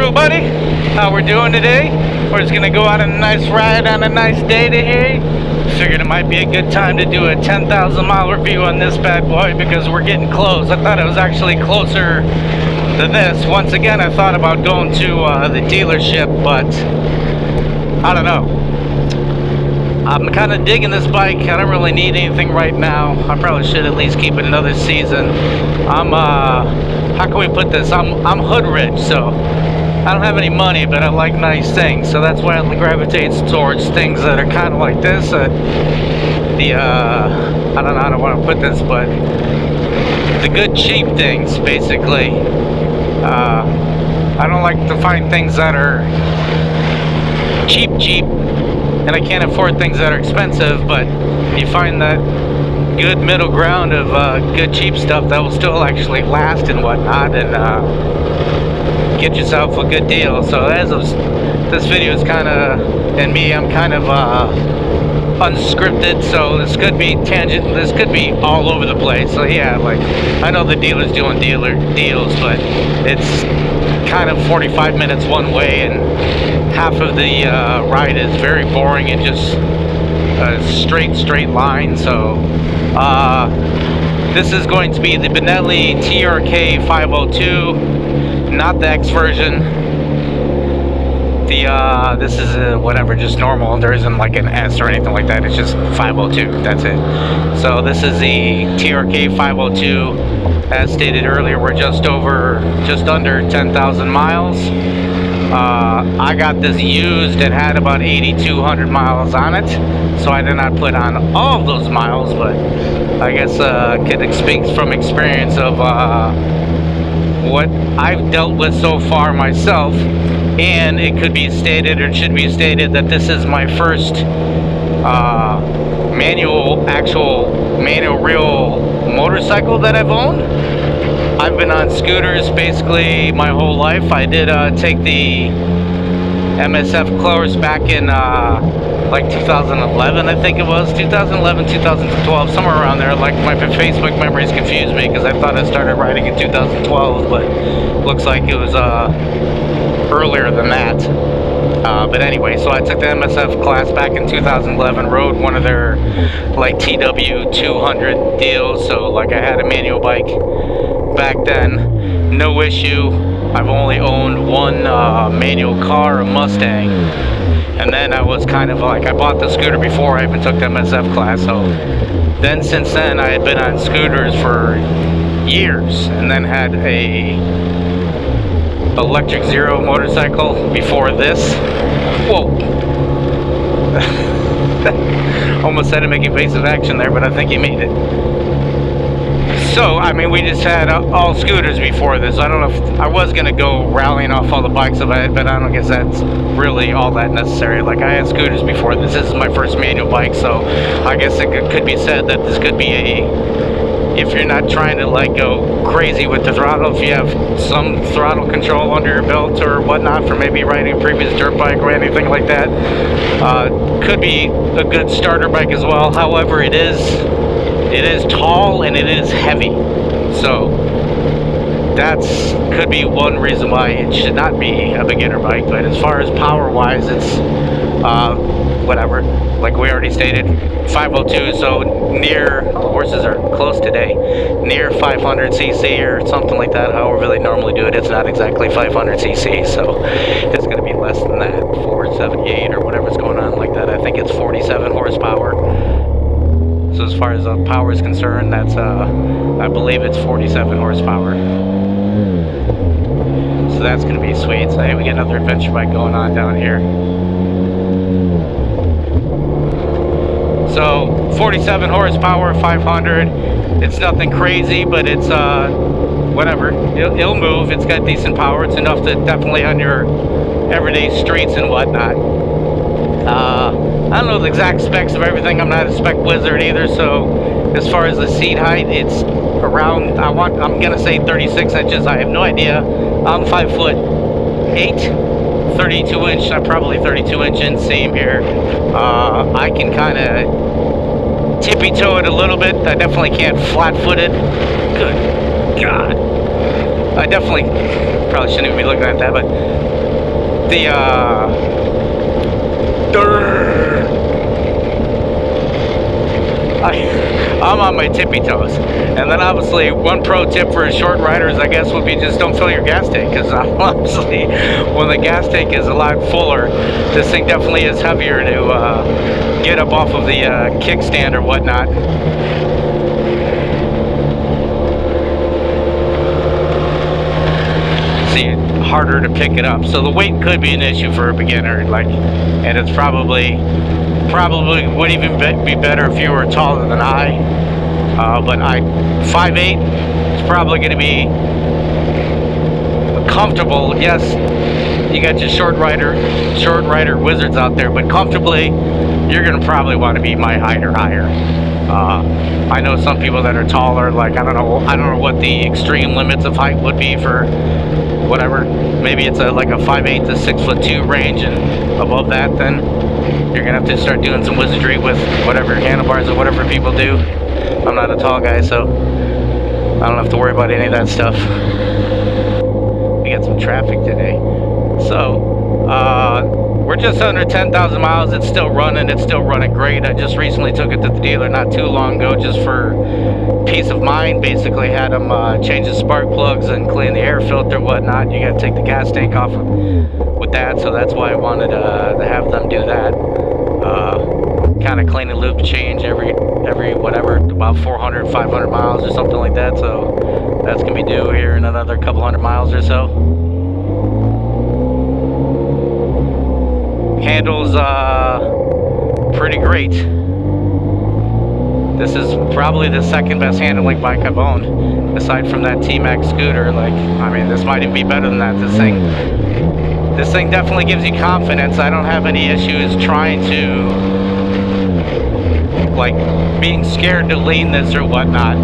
everybody, how we're doing today. We're just gonna go on a nice ride on a nice day today. Figured it might be a good time to do a 10,000 mile review on this bad boy because we're getting close. I thought it was actually closer than this. Once again, I thought about going to the dealership, but I don't know. I'm kind of digging this bike. I don't really need anything right now. I probably should at least keep it another season. How can we put this? I'm hood rich, so I don't have any money, but I like nice things. So that's why I gravitate towards things that are kind of like this. I don't know how to want to put this, but the good cheap things, basically. I don't like to find things that are cheap, and I can't afford things that are expensive, but you find that good middle ground of good cheap stuff that will still actually last and whatnot, and get yourself a good deal. So as of this video is kind of, and me, I'm kind of unscripted, so this could be tangent, this could be all over the place. So yeah, like, I know the dealer's doing dealer deals, but it's kind of 45 minutes one way, and half of the ride is very boring and just a straight line. So this is going to be the Benelli TRK 502, not the X version. This is whatever, just normal. There isn't like an S or anything like that. It's just 502. That's it. So this is the TRK 502. As stated earlier, we're just under 10,000 miles. I got this used. It had about 8,200 miles on it, so I did not put on all of those miles, but I guess could speak from experience of what I've dealt with so far myself. And it could be stated, or it should be stated, that this is my first manual real motorcycle that I've owned. I've been on scooters basically my whole life. I did take the MSF course back in like 2011, I think it was 2011, 2012, somewhere around there. Like, my Facebook memories confused me because I thought I started riding in 2012, but looks like it was earlier than that. But anyway, so I took the MSF class back in 2011, rode one of their like TW 200 deals, so like I had a manual bike back then, no issue. I've only owned one manual car, a Mustang, and then I was kind of like, I bought the scooter before I even took the MSF class, so then since then I had been on scooters for years, and then had a electric zero motorcycle before this. Whoa. Almost had to make evasive action there, but I think he made it. So, I mean, we just had all scooters before this. I don't know if I was going to go rallying off all the bikes I've had, but I don't guess that's really all that necessary. Like, I had scooters before this. This is my first manual bike, so I guess it could be said that this could be if you're not trying to like go crazy with the throttle, if you have some throttle control under your belt or whatnot for maybe riding a previous dirt bike or anything like that, could be a good starter bike as well. However, it is tall and it is heavy, so that's could be one reason why it should not be a beginner bike. But as far as power wise, it's whatever, like we already stated, 502, so near, horses are close today, near 500cc or something like that. However they normally do it, it's not exactly 500cc, so it's going to be less than that, 478 or whatever's going on like that. I think it's 47 horsepower. So as far as the power is concerned, that's I believe it's 47 horsepower. So that's going to be sweet. So hey, we get another adventure bike going on down here. So 47 horsepower, 500. It's nothing crazy, but it's whatever. It'll move. It's got decent power. It's enough to definitely on your everyday streets and whatnot. I don't know the exact specs of everything. I'm not a spec wizard either. So as far as the seat height, it's around. I'm gonna say 36 inches. I have no idea. I'm 5'8". 32 inch, probably 32 inch inseam here. I can kind of tippy toe it a little bit. I definitely can't flat foot it. Good God. I definitely probably shouldn't even be looking at that, but the I'm on my tippy toes. And then obviously one pro tip for short riders, I guess, would be just don't fill your gas tank, because obviously when the gas tank is a lot fuller, this thing definitely is heavier to get up off of the kickstand or whatnot. See, harder to pick it up, so the weight could be an issue for a beginner, like, and it's probably would even be better if you were taller than I, but 5'8", it's probably going to be comfortable. Yes, you got your short rider wizards out there, but comfortably you're going to probably want to be my height or higher. I know some people that are taller, like I don't know what the extreme limits of height would be for whatever. Maybe it's like a 5'8" to 6'2" range, and above that then you're gonna have to start doing some wizardry with whatever handlebars or whatever people do. I'm not a tall guy, so I don't have to worry about any of that stuff. We got some traffic today. So we're just under 10,000 miles. It's still running great. I just recently took it to the dealer not too long ago, just for peace of mind. Basically had them change the spark plugs and clean the air filter, whatnot. You got to take the gas tank off with that, so that's why I wanted to have them do that. Kind of clean and lube change every whatever, about 400, 500 miles or something like that. So that's gonna be due here in another couple hundred miles or so. Handles pretty great. This is probably the second best handling bike I've owned, aside from that T-Max scooter. Like, I mean, this might even be better than that. This thing definitely gives you confidence. I don't have any issues trying to, like, being scared to lean this or whatnot.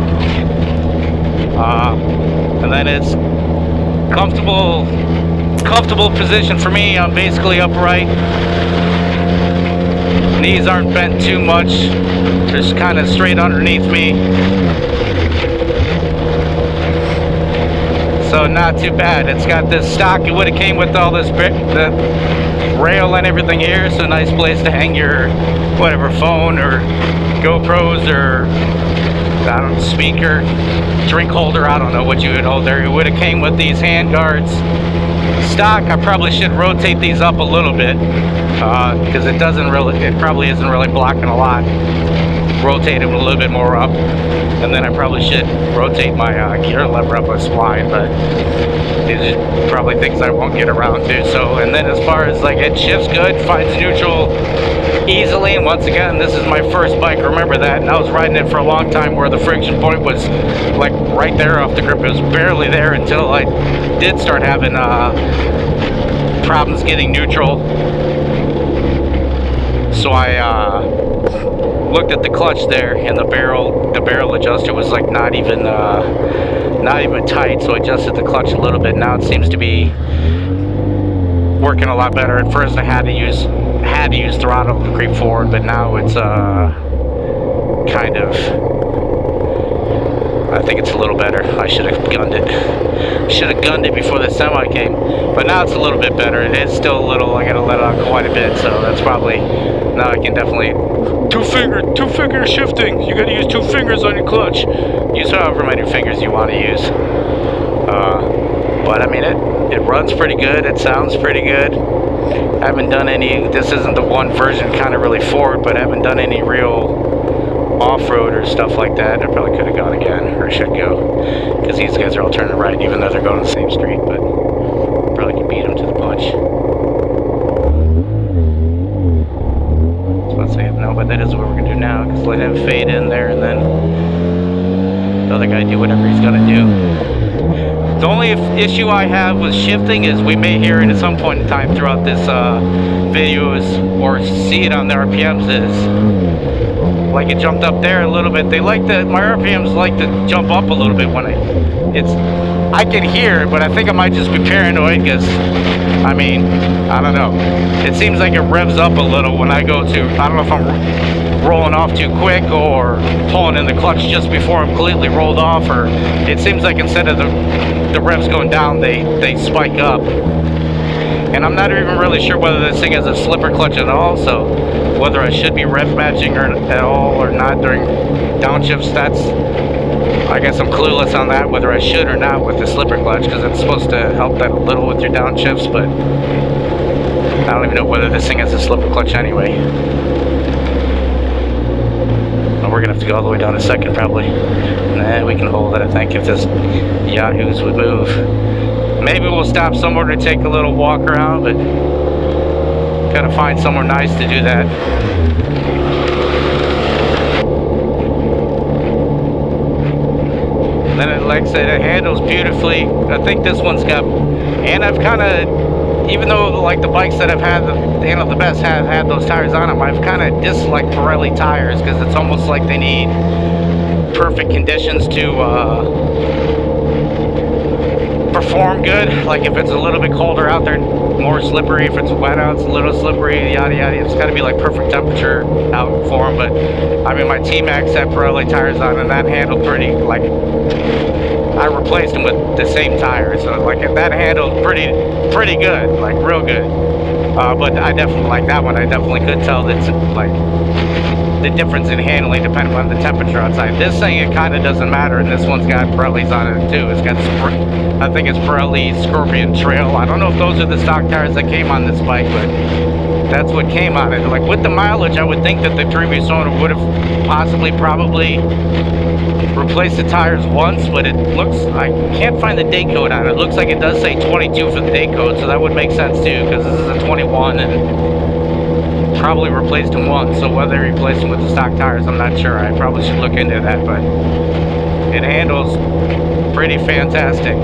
And then it's comfortable position for me. I'm basically upright. Knees aren't bent too much, just kind of straight underneath me. So not too bad. It's got this stock. It would have came with all this the rail and everything here. So nice place to hang your whatever phone or GoPros or I don't know, speaker, drink holder. I don't know what you would hold there. It would have came with these hand guards. Stock, I probably should rotate these up a little bit because it probably isn't really blocking a lot. Rotate them a little bit more up, and then I probably should rotate my gear lever up a spline, but these are probably things I won't get around to. So, and then as far as like it shifts good, finds neutral easily, and once again, this is my first bike, remember that, and I was riding it for a long time where the friction point was like right there off the grip. It was barely there until I did start having problems getting neutral. So I looked at the clutch there, and the barrel adjuster was like not even tight, so I adjusted the clutch a little bit. Now it seems to be working a lot better. At first I had to use throttle to creep forward, but now it's kind of, I think it's a little better. I should have gunned it before the semi came, but now it's a little bit better. It is still a little, I gotta let it out quite a bit, so that's probably, now I can definitely, two finger shifting. You gotta use 2 fingers on your clutch. Use however many fingers you want to use. But I mean, it runs pretty good. It sounds pretty good. I haven't done any, this isn't the one version kind of really forward, but I haven't done any real off-road or stuff like that. I probably could have gone again, or should go, because these guys are all turning right, even though they're going on the same street, but probably could beat them to the punch. So let's say no, but that is what we're going to do now, because let him fade in there, and then the other guy do whatever he's going to do. The only issue I have with shifting is we may hear it at some point in time throughout this videos or see it on the RPMs is like it jumped up there a little bit. They like that, my RPMs like to jump up a little bit when I can hear it, but I think I might just be paranoid because, I mean, I don't know. It seems like it revs up a little when I go to, I don't know if I'm rolling off too quick or pulling in the clutch just before I'm completely rolled off, or it seems like instead of the revs going down, they spike up. And and I'm not even really sure whether this thing has a slipper clutch at all, so whether I should be rev matching or at all or not during downshifts, I guess I'm clueless on that, whether I should or not with the slipper clutch, because it's supposed to help that a little with your downshifts, but I don't even know whether this thing has a slipper clutch anyway. We're gonna have to go all the way down to second probably. Nah, we can hold it, I think, if this Yahoos would move. Maybe we'll stop somewhere to take a little walk around, but gotta find somewhere nice to do that. Then it, like I said, it handles beautifully. I think this one's got, and I've kind of, even though like the bikes that I've had that handle the best have had those tires on them, I've kind of disliked Pirelli tires because it's almost like they need perfect conditions to perform good. Like if it's a little bit colder out there, more slippery. If it's wet out, it's a little slippery, yada yada. It's got to be like perfect temperature out for them. But I mean, my T-Max had Pirelli tires on, and that handled pretty, like, I replaced them with the same tires, so like that handled pretty good, like real good. But I definitely like that one. I definitely could tell that like the difference in handling depending on the temperature outside. This thing, it kind of doesn't matter, and this one's got Pirellis on it too. It's got, I think it's Pirelli Scorpion Trail. I don't know if those are the stock tires that came on this bike, but that's what came on it. Like with the mileage, I would think that the previous owner would have probably replaced the tires once, but it looks, I can't find the date code on it. It looks like it does say 22 for the date code, so that would make sense too, because this is a 21 and probably replaced them once. So whether he replaced them with the stock tires, I'm not sure. I probably should look into that, but it handles pretty fantastic.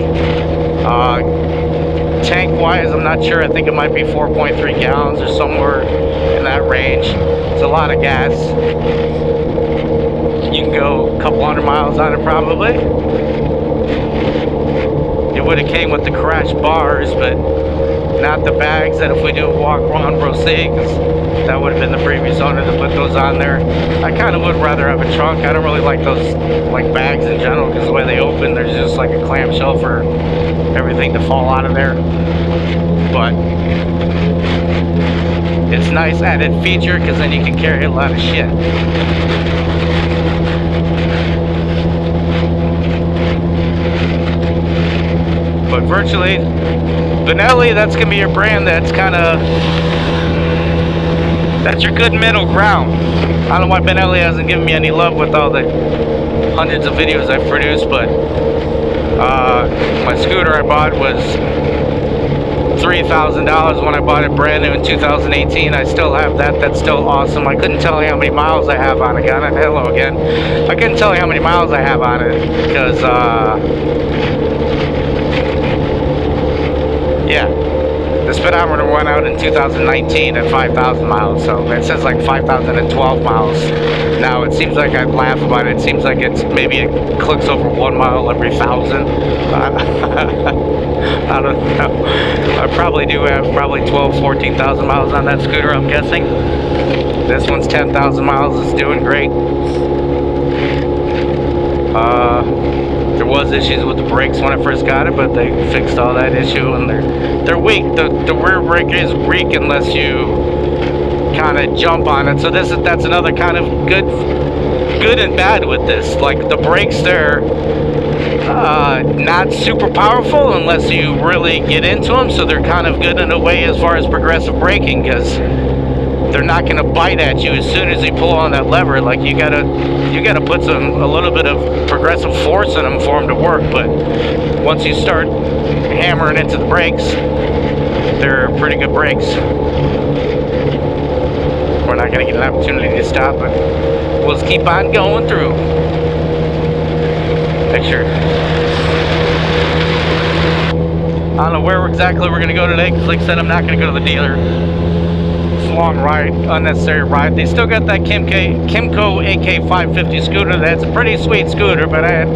Tank wise, I'm not sure. I think it might be 4.3 gallons or somewhere in that range. It's a lot of gas. You can go a couple hundred miles on it probably. It would have came with the crash bars, but not the bags that if we do a walk around Rosé, because that would have been the previous owner to put those on there. I kind of would rather have a trunk. I don't really like those like bags in general, because the way they open, there's just like a clamshell for everything to fall out of there. But it's a nice added feature, because then you can carry a lot of shit. But virtually, Benelli, that's going to be your brand. That's kind of, that's your good middle ground. I don't know why Benelli hasn't given me any love with all the hundreds of videos I've produced, but my scooter I bought was $3,000 when I bought it brand new in 2018. I still have that. That's still awesome. I couldn't tell you how many miles I have on it. Hello again. I couldn't tell you how many miles I have on it because yeah, the speedometer went out in 2019 at 5,000 miles, so it says like 5,012 miles. Now it seems like I laugh about it. It seems like it's maybe it clicks over 1 mile every 1,000. I don't know. I probably do have probably 14,000 miles on that scooter, I'm guessing. This one's 10,000 miles. It's doing great. There was issues with the brakes when I first got it, but they fixed all that issue, and they're weak. The rear brake is weak unless you kind of jump on it. So that's another kind of good and bad with this. Like the brakes, they're not super powerful unless you really get into them. So they're kind of good in a way as far as progressive braking, because they're not going to bite at you as soon as you pull on that lever. Like you gotta put a little bit of progressive force in them for them to work. But once you start hammering into the brakes, they're pretty good brakes. We're not going to get an opportunity to stop, but we'll just keep on going through. Picture. I don't know where exactly we're going to go today, because like I said, I'm not going to go to the dealer. Long ride, unnecessary ride. They still got that Kymco AK550 scooter. That's a pretty sweet scooter, but I had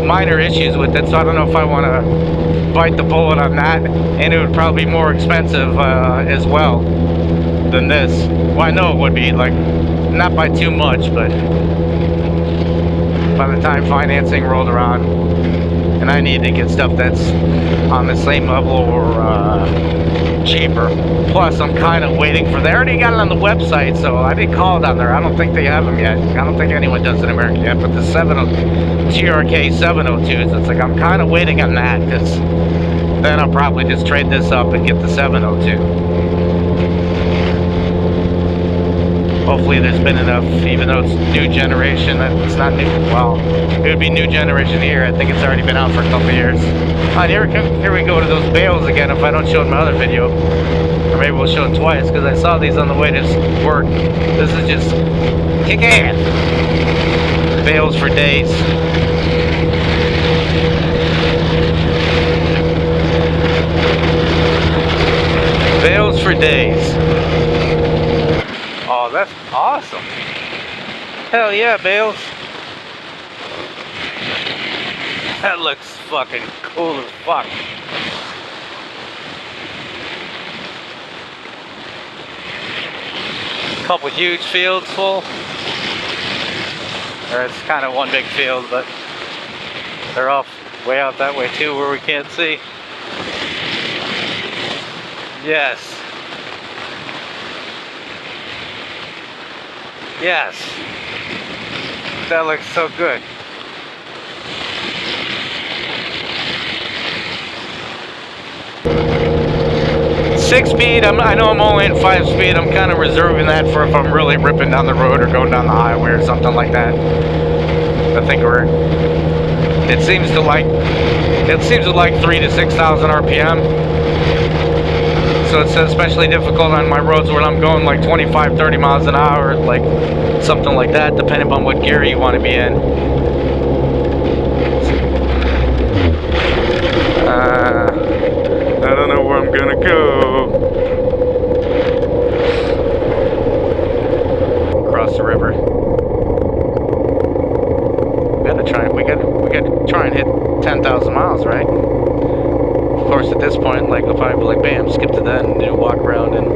minor issues with it, so I don't know if I want to bite the bullet on that. And it would probably be more expensive as well than this. Well, I know it would be, like, not by too much, but by the time financing rolled around and I need to get stuff that's on the same level or cheaper. Plus, I'm kind of waiting for. They already got it on the website, so I didn't call it on there. I don't think they have them yet. I don't think anyone does in America yet. But the TRK 702s, it's like I'm kind of waiting on that, because then I'll probably just trade this up and get the 702. Hopefully there's been enough, even though it's new generation, it's not new, well, it would be new generation here. I think it's already been out for a couple of years. Here we go to those bales again if I don't show it in my other video. Or maybe we'll show it twice, because I saw these on the way to work. This is just kick ass. Bales for days. Bales for days. Oh, that's awesome. Hell yeah, bales. That looks fucking cool as fuck. Couple huge fields full. Or it's kind of one big field, but they're off way out that way too where we can't see. Yes. Yes. That looks so good. 6-speed, I know I'm only at 5-speed. I'm kind of reserving that for if I'm really ripping down the road or going down the highway or something like that. I think it seems to like 3,000 to 6,000 RPM. So it's especially difficult on my roads where I'm going like 25, 30 miles an hour, like something like that, depending on what gear you want to be in. I don't know where I'm gonna go. Across the river. We gotta try and hit 10,000 miles, right? Of course, at this point, like, we'll probably be like, bam, skip to that and walk around and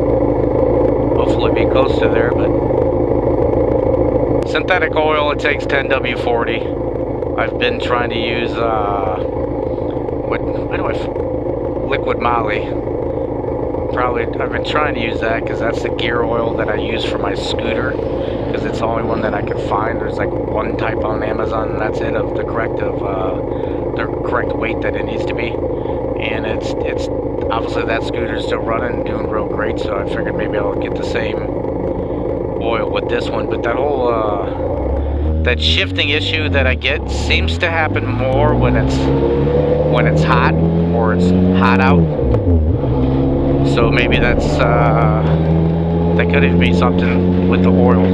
hopefully be close to there, but synthetic oil, it takes 10W40. I've been trying to use, liquid moly. I've been trying to use that because that's the gear oil that I use for my scooter, because it's the only one that I can find. There's like one type on Amazon, and that's it, of the correct weight that it needs to be. And it's obviously that scooter is still running and doing real great, so I figured maybe I'll get the same oil with this one. But that whole that shifting issue that I get seems to happen more when it's hot or it's hot out. So maybe that could even be something with the oil.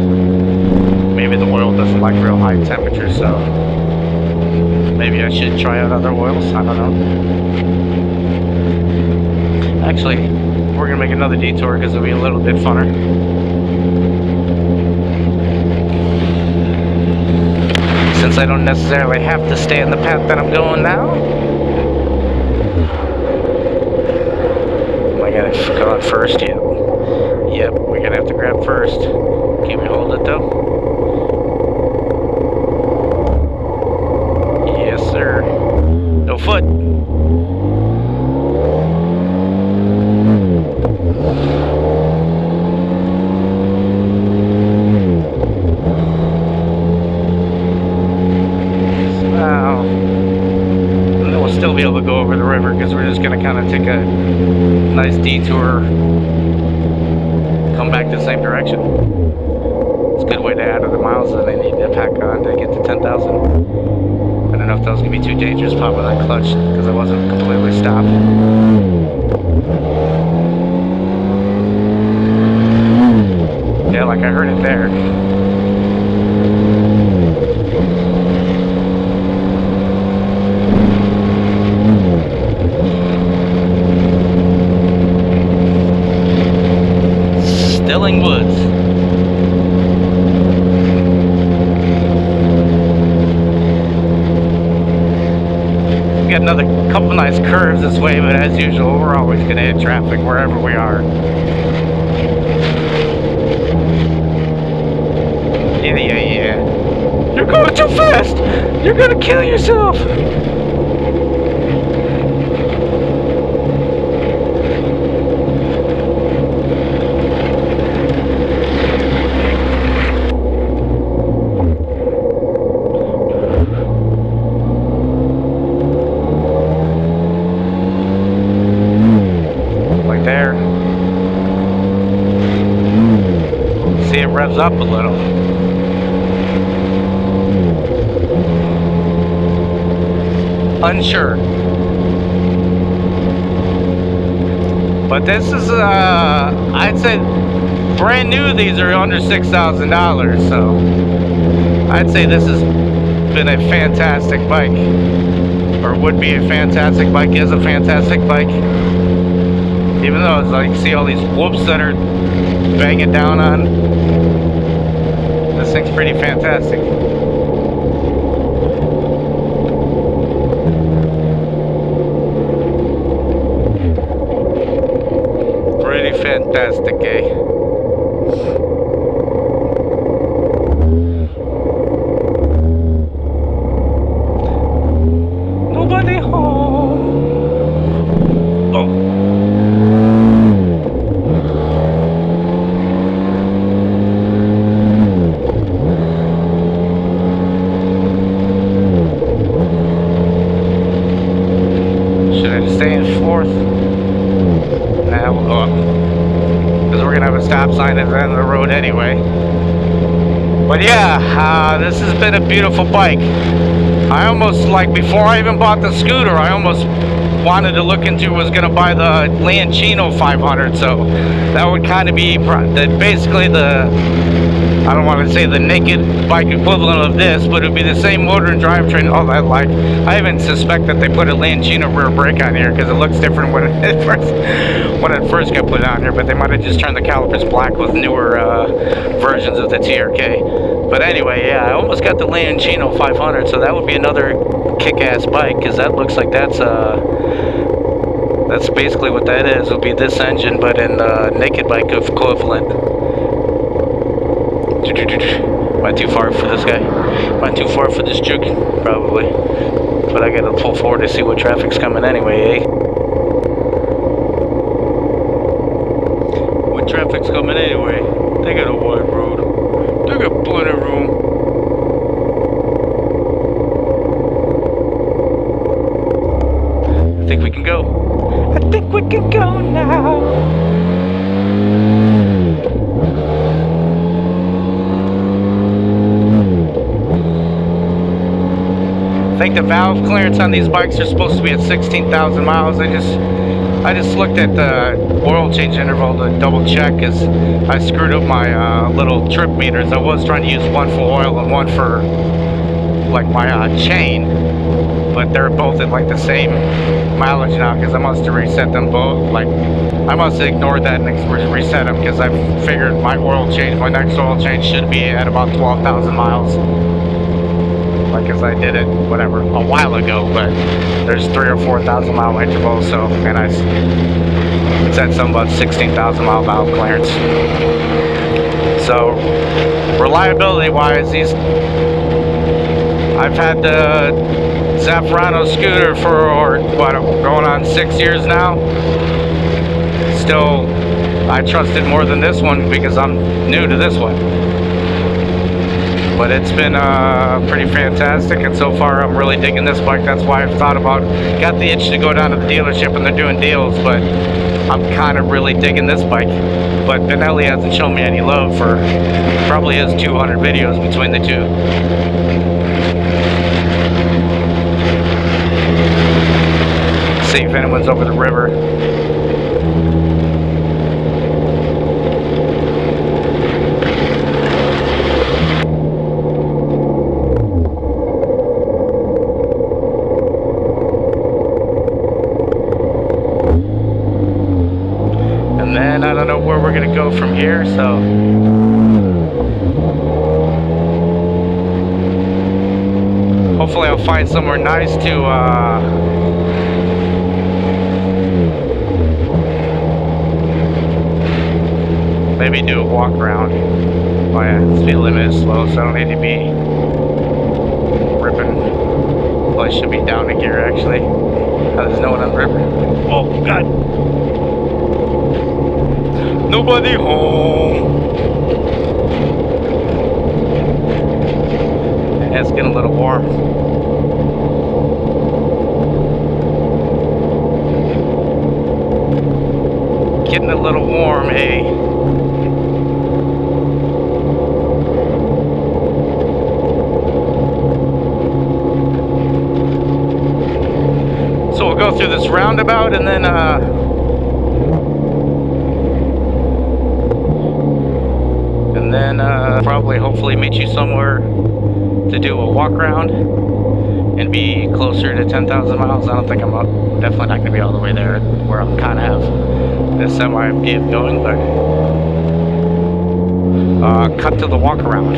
Maybe the oil doesn't like real high temperatures, so maybe I should try out other oils. I don't know. Actually, we're gonna make another detour because it'll be a little bit funner. Since I don't necessarily have to stay in the path that I'm going now. Am I gonna go on first? Yep. Yep, we're gonna have to grab first. Can we hold it though? Yes, sir. No foot. Still be able to go over the river because we're just going to kind of take a nice detour, come back to the same direction. It's a good way to add other miles that I need to pack on to get to 10,000. I don't know if that was going to be too dangerous popping that clutch because I wasn't completely stopped. Yeah, like I heard it there. Woods. We got another couple nice curves this way, but as usual, we're always going to hit traffic wherever we are. Yeah. You're going too fast! You're going to kill yourself! revs up a little. Unsure. But this is, I'd say, brand new. These are under $6,000, so I'd say this has been a fantastic bike, or would be a fantastic bike. Is a fantastic bike, even though it's like, see all these whoops that are banging down on. This thing's pretty fantastic. Pretty fantastic, eh? Nobody home. Oh. Should I stay in fourth? Nah, we'll go up. Because we're going to have a stop sign at the end of the road anyway. But yeah, this has been a beautiful bike. I almost, like, before I even bought the scooter, I almost wanted to look into, was going to buy the Lancino 500. So that would kind of be basically the, I don't want to say the naked bike equivalent of this, but it would be the same motor and drivetrain, all that. Like, I even suspect that they put a Lancino rear brake on here because it looks different when it first got put on here, but they might have just turned the calipers black with newer versions of the TRK. But anyway, yeah, I almost got the Lancino 500, so that would be another kick-ass bike, because that looks like that's basically what that is. It'll be this engine, but in naked bike equivalent. Am I too far for this guy? Am I too far for this juke? Probably. But I gotta pull forward to see what traffic's coming anyway, eh? What traffic's coming anyway? They got a wide road. They got plenty of room. I think we can go. I think we can go now. I think the valve clearance on these bikes are supposed to be at 16,000 miles. I just looked at the oil change interval to double check, because I screwed up my little trip meters. I was trying to use one for oil and one for like my chain, but they're both at like the same mileage now, because I must have reset them both. Like, I must have ignored that and reset them, because I figured my next oil change should be at about 12,000 miles. Like, as I did it, whatever, a while ago, but there's 3,000 or 4,000 mile intervals, so, and it said something about 16,000 mile valve clearance. So, reliability wise, I've had the Zaffarano scooter for, what, going on 6 years now. Still, I trusted more than this one because I'm new to this one. But it's been pretty fantastic, and so far I'm really digging this bike. That's why I've got the itch to go down to the dealership, and they're doing deals, but I'm kind of really digging this bike. But Benelli hasn't shown me any love for probably his 200 videos between the two. See if anyone's over the river. And then I don't know where we're gonna go from here, so hopefully I'll find somewhere nice to maybe do a walk around. Oh yeah, speed limit is slow, so I don't need to be ripping. Well, I should be down a gear actually. Oh, there's no one on the river. Oh god. Nobody home. Yeah, it's getting a little warm. Getting a little warm, hey. this roundabout, and then probably hopefully meet you somewhere to do a walk around and be closer to 10,000 miles. I don't think I'm definitely not going to be all the way there where I'm kind of have this semi give going, but cut to the walk around.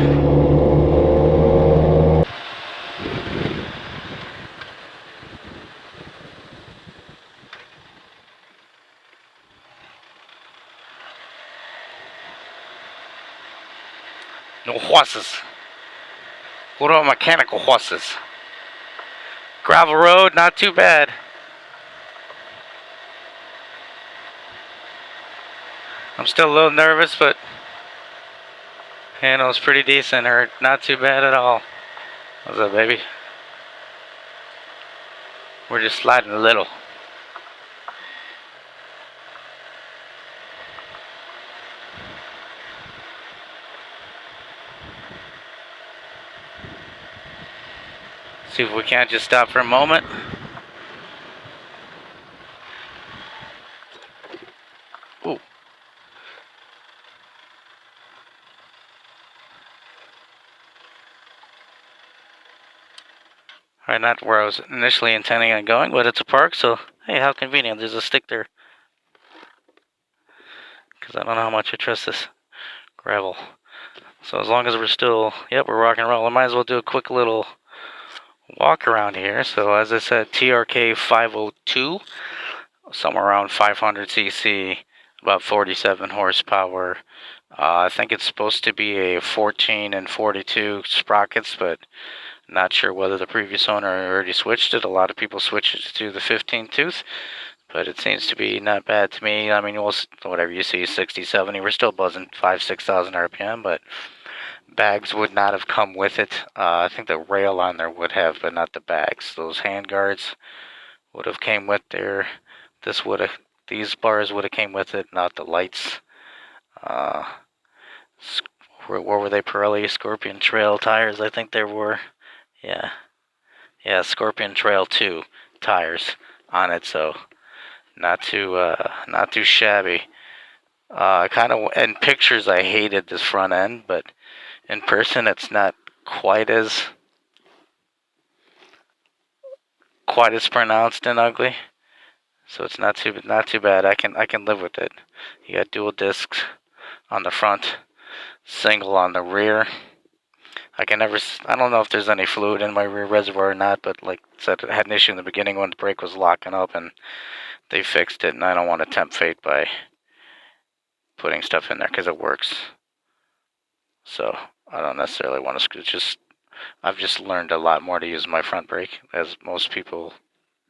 No horses. What about mechanical horses? Gravel road, not too bad. I'm still a little nervous, but handle's pretty decent, or not too bad at all. What's up, baby? We're just sliding a little. See if we can't just stop for a moment. Ooh. Alright, not where I was initially intending on going, but it's a park, so hey, how convenient. There's a stick there. Because I don't know how much I trust this gravel. So as long as we're still, yep, we're rock and roll. I might as well do a quick little walk around here. So as I said, TRK 502, somewhere around 500cc, about 47 horsepower. I think it's supposed to be a 14 and 42 sprockets, but not sure whether the previous owner already switched it. A lot of people switched it to the 15 tooth, but it seems to be not bad to me. I mean, whatever you see, 60, 70, we're still buzzing 5,000, 6,000 RPM, but bags would not have come with it. I think the rail on there would have, but not the bags. Those hand guards would have came with there. These bars would have came with it, not the lights. Where were they? Pirelli Scorpion Trail tires, I think there were. Yeah, Scorpion Trail 2 tires on it, so not too shabby. Kind of in pictures I hated this front end, but in person it's not quite as pronounced and ugly. So it's not too bad. I can live with it. You got dual discs on the front, single on the rear. I don't know if there's any fluid in my rear reservoir or not, but like I said, I had an issue in the beginning when the brake was locking up, and they fixed it, and I don't want to tempt fate by putting stuff in there because it works. So I don't necessarily want to I've just learned a lot more to use my front brake, as most people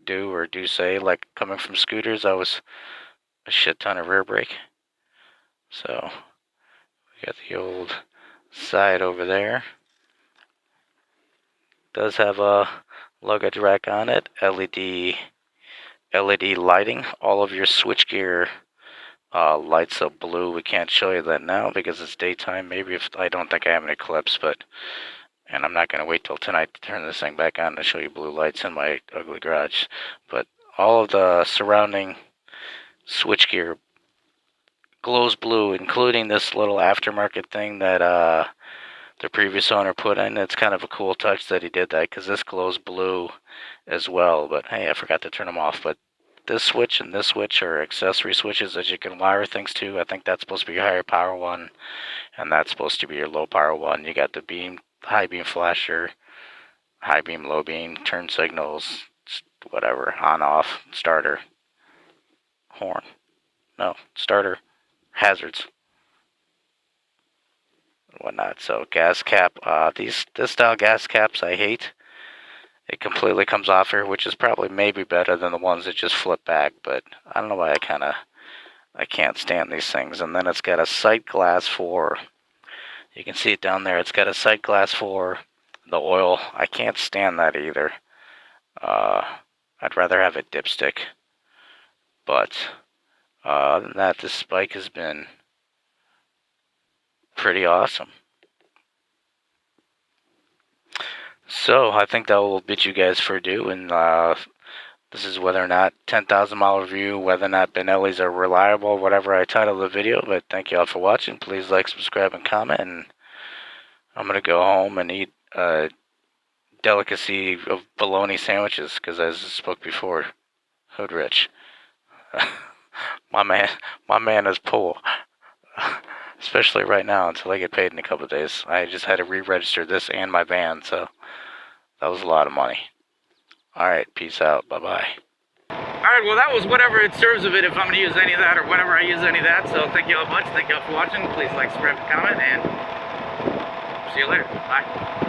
do say. Like coming from scooters, I was a shit ton of rear brake. So we got the old side over there. Does have a luggage rack on it, LED lighting. All of your switchgear lights up blue. We can't show you that now because it's daytime. Maybe I don't think I have any clips, and I'm not going to wait till tonight to turn this thing back on to show you blue lights in my ugly garage. But all of the surrounding switchgear glows blue, including this little aftermarket thing that the previous owner put in. It's kind of a cool touch that he did that, because this glows blue as well. But hey, I forgot to turn them off. But this switch and this switch are accessory switches that you can wire things to. I think that's supposed to be your higher power one, and that's supposed to be your low power one. You got the high beam flasher, high beam, low beam, turn signals, whatever, on, off, starter, horn, no, starter, hazards, whatnot. So gas cap, this style gas caps I hate. It completely comes off here, which is probably maybe better than the ones that just flip back, but I don't know why I can't stand these things. And then it's got a sight glass for, you can see it down there, it's got a sight glass for the oil. I can't stand that either. I'd rather have a dipstick. But other than that, this bike has been pretty awesome. So I think that will bid you guys for adieu, and This is whether or not 10,000 mile review, whether or not Benellis are reliable, whatever I titled the video. But thank you all for watching. Please like, subscribe, and comment. And I'm going to go home and eat a delicacy of bologna sandwiches, because as I spoke before, hood rich. my man is poor. Especially right now until I get paid in a couple of days. I just had to re-register this and my van, so that was a lot of money. Alright, peace out. Bye-bye. Alright, well that was whatever it serves of it if I'm going to use any of that or whenever I use any of that. So thank you all much. Thank you all for watching. Please like, subscribe, and comment, and see you later. Bye.